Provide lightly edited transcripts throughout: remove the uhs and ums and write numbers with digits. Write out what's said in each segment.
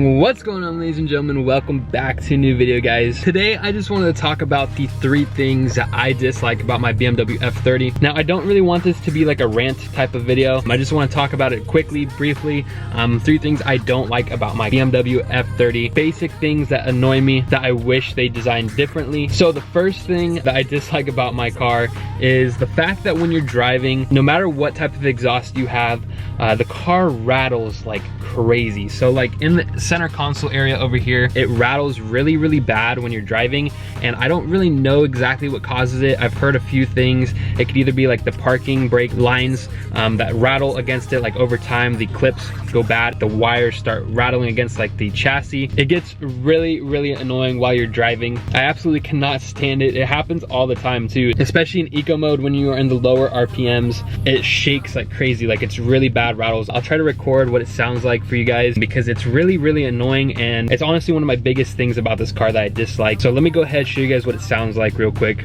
What's going on, ladies and gentlemen? Welcome back to a new video, guys. Today I just wanted to talk about the 3 things that I dislike about my BMW F30. Now, I don't really want this to be like a rant type of video. I just want to talk about it quickly, briefly. 3 things I don't like about my BMW F30. Basic things that annoy me that I wish they designed differently. So the first thing that I dislike about my car is the fact that when you're driving, no matter what type of exhaust you have, the car rattles like crazy. So like in the center console area over here, it rattles really bad when you're driving, and I don't really know exactly what causes it. I've heard a few things. It could either be like the parking brake lines that rattle against it, like over time the clips go bad, the wires start rattling against like the chassis. It gets really annoying while you're driving. I absolutely cannot stand it. It happens all the time too, especially in eco mode. When you are in the lower RPMs, it shakes like crazy. Like, it's really bad rattles. I'll try to record what it sounds like for you guys because it's really annoying, and it's honestly one of my biggest things about this car that I dislike. So let me go ahead and show you guys what it sounds like real quick.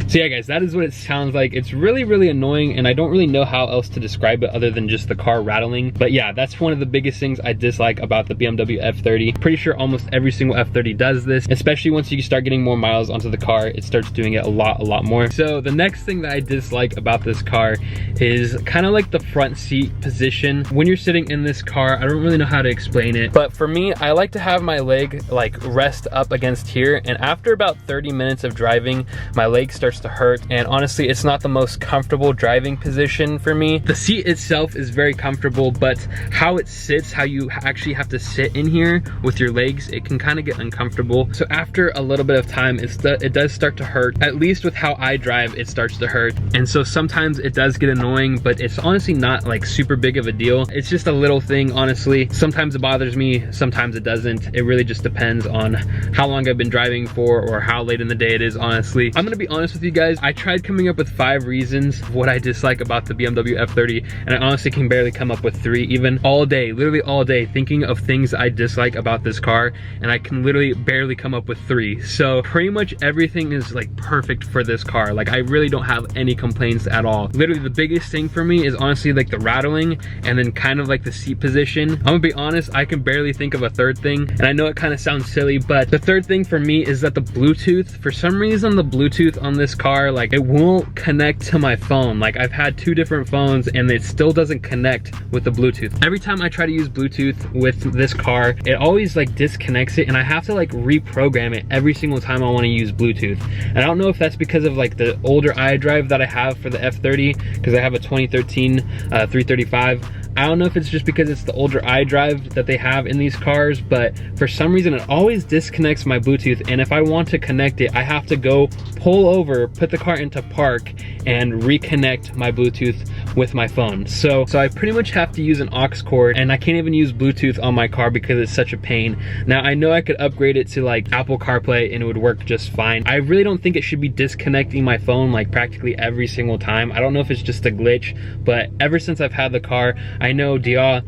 So yeah, guys, that is what it sounds like. It's really annoying, and I don't really know how else to describe it other than just the car rattling. But yeah, that's one of the biggest things I dislike about the BMW F30. Pretty sure almost every single F30 does this, especially once you start getting more miles onto the car. It starts doing it a lot more. So the next thing that I dislike about this car is kind of like the front seat position. When you're sitting in this car, I don't really know how to explain it, but for me, I like to have my leg like rest up against here, and after about 30 minutes of driving, my leg starts to hurt, and honestly, it's not the most comfortable driving position for me. The seat itself is very comfortable, but how it sits, how you actually have to sit in here with your legs, it can kind of get uncomfortable. So after a little bit of time, it does start to hurt. At least with how I drive, it starts to hurt, and so sometimes it does get annoying, but it's honestly not like super big of a deal. It's just a little thing, honestly. Sometimes it bothers me, sometimes it doesn't. It really just depends on how long I've been driving for or how late in the day it is, honestly. I'm gonna be honest with you guys, I tried coming up with 5 reasons of what I dislike about the BMW F30, and I honestly can barely come up with 3, even all day, literally all day, thinking of things I dislike about this car, and I can literally barely come up with 3. So pretty much everything is like perfect for this car. Like, I really don't have any complaints at all. Literally the biggest thing for me is honestly like the rattling, and then kind of like the seat position. I'm gonna be honest, I can barely think of a 3rd thing, and I know it kind of sounds silly, but the 3rd thing for me is that the Bluetooth, for some reason the Bluetooth on this car, like, it won't connect to my phone. Like, I've had 2 different phones and it still doesn't connect with the Bluetooth. Every time I try to use Bluetooth with this car, it always like disconnects it, and I have to like reprogram it every single time I want to use Bluetooth. And I don't know if that's because of like the older iDrive that I have for the F30, because I have a 2013 335. I don't know if it's just because it's the older iDrive that they have in these cars, but for some reason it always disconnects my Bluetooth, and if I want to connect it, I have to go pull over, put the car into park, and reconnect my Bluetooth with my phone. So I pretty much have to use an aux cord, and I can't even use Bluetooth on my car because it's such a pain. Now, I know I could upgrade it to like Apple CarPlay and it would work just fine. I really don't think it should be disconnecting my phone like practically every single time. I don't know if it's just a glitch, but ever since I've had the car, I know Dia,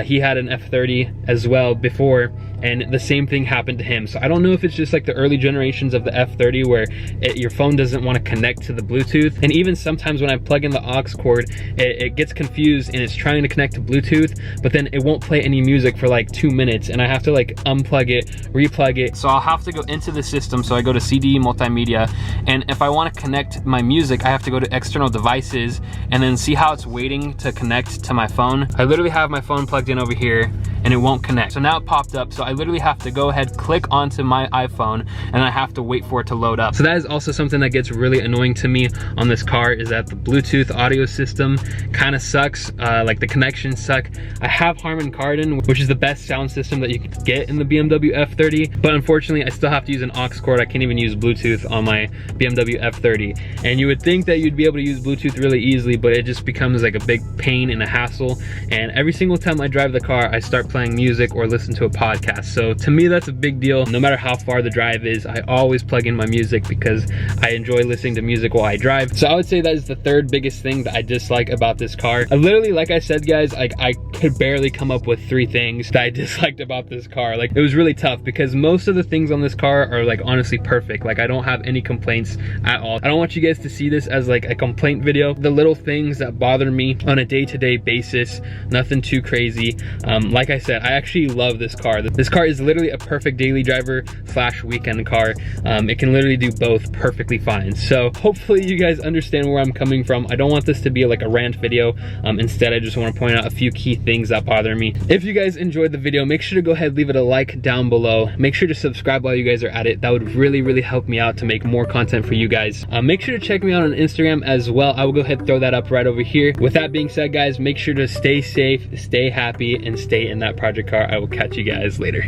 he had an F30 as well before, and the same thing happened to him. So I don't know if it's just like the early generations of the F30 where your phone doesn't want to connect to the Bluetooth. And even sometimes when I plug in the aux cord, it gets confused and it's trying to connect to Bluetooth, but then it won't play any music for like 2 minutes, and I have to like unplug it, replug it. So I'll have to go into the system. So I go to CD multimedia, and if I want to connect my music, I have to go to external devices and then see how it's waiting to connect to my phone. I literally have my phone plugged in over here and it won't connect. So now it popped up, so I literally have to go ahead, click onto my iPhone, and I have to wait for it to load up. So that is also something that gets really annoying to me on this car, is that the Bluetooth audio system kind of sucks. Like, the connections suck. I have Harman Kardon, which is the best sound system that you could get in the BMW F30, but unfortunately I still have to use an aux cord. I can't even use Bluetooth on my BMW F30. And you would think that you'd be able to use Bluetooth really easily, but it just becomes like a big pain and a hassle. And every single time I drive the car, I start playing music or listen to a podcast. fast. So to me, that's a big deal. No matter how far the drive is, I always plug in my music because I enjoy listening to music while I drive. So I would say that is the third biggest thing that I dislike about this car. I literally, like I said, guys, like I could barely come up with 3 things that I disliked about this car. Like, it was really tough because most of the things on this car are like honestly perfect. Like, I don't have any complaints at all. I don't want you guys to see this as like a complaint video. The little things that bother me on a day-to-day basis, nothing too crazy. Like I said, I actually love this car. This car is literally a perfect daily driver / weekend car. It can literally do both perfectly fine. So hopefully you guys understand where I'm coming from. I don't want this to be like a rant video. Instead, I just want to point out a few key things that bother me. If you guys enjoyed the video, make sure to go ahead, leave it a like down below. Make sure to subscribe while you guys are at it. That would really help me out to make more content for you guys. Make sure to check me out on Instagram as well. I will go ahead and throw that up right over here. With that being said, guys, make sure to stay safe, stay happy, and stay in that project car. I will catch you guys later.